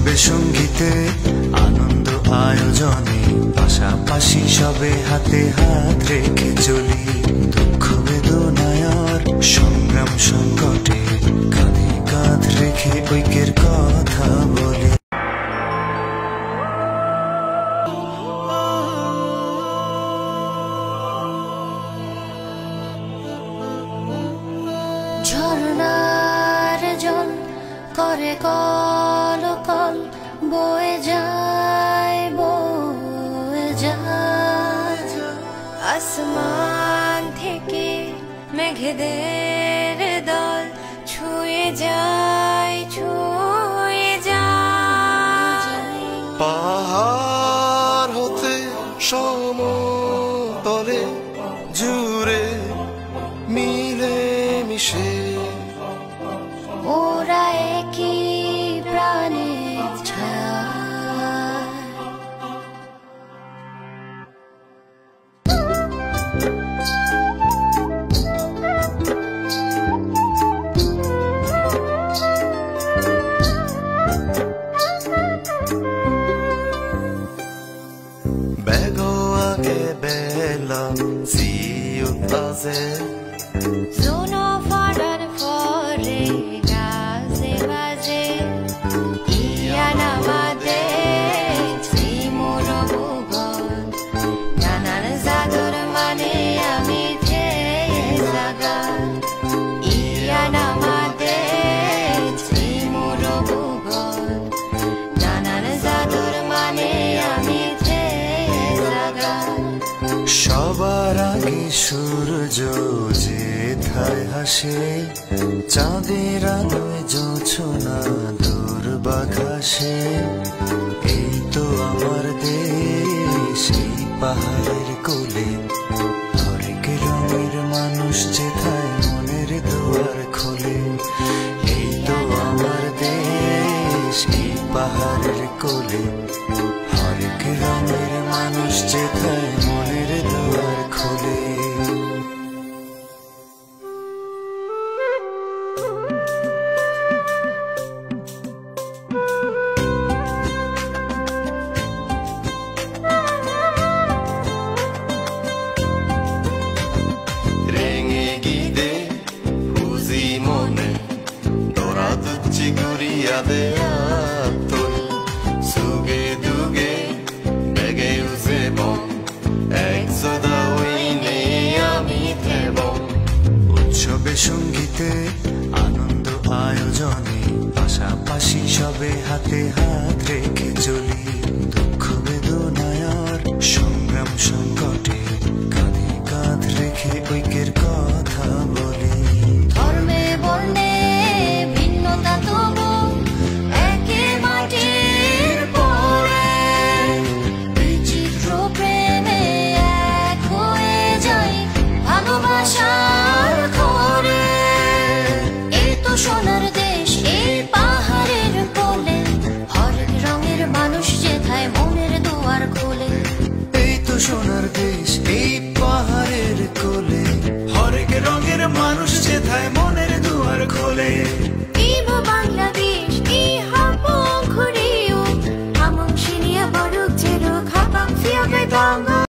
উৎসবে সঙ্গীতে আনন্দ আয়োজনে পাশাপাশি সবে হাতে হাত রেখে চলি। দুঃখ বেদনায় আর সংগ্রাম সংকটে কাঁধে কাঁধ রেখে ঐক্যের কথা বলি। ঝরনার জল করে কলকল বয়ে যায় বয়ে যায়, আসমান থেকে মেঘেদের দল ছুঁয়ে যায় ছুঁয়ে যায়। পাহাড় হতে সমতলে জুড়ে মিলে মিশে ওরা একই প্রাণের ছায়া। Begoage bella ziutaze Sono faran fore gaze baze Iana made simuro bugol Nanan zador mane ami the zaga Iana made simuro bugol Nanan zador mane ami the zaga সবার আগে সূর্য যেথায় হাসে, চাঁদের আলোয় জোছনা দুর্বাগ হাসে। এই তো আমার দেশ, এই পাহাড়ের কোলে হরেক রঙের মানুষ যেথায় মনের দুয়ার খোলে। এই তো আমার দেশ, এই পাহাড়ের কোলে হরেক রঙের মানুষ যেথায় মনের দুয়ার খোলে। Rengigide Fujimone Doraduchi guria de attoni Suge duge Bege uzebon Exoda oine ami tebon। উৎসবে সঙ্গীতে আনন্দ আয়োজনে পাশাপাশি সবে হাতে হাত রেখে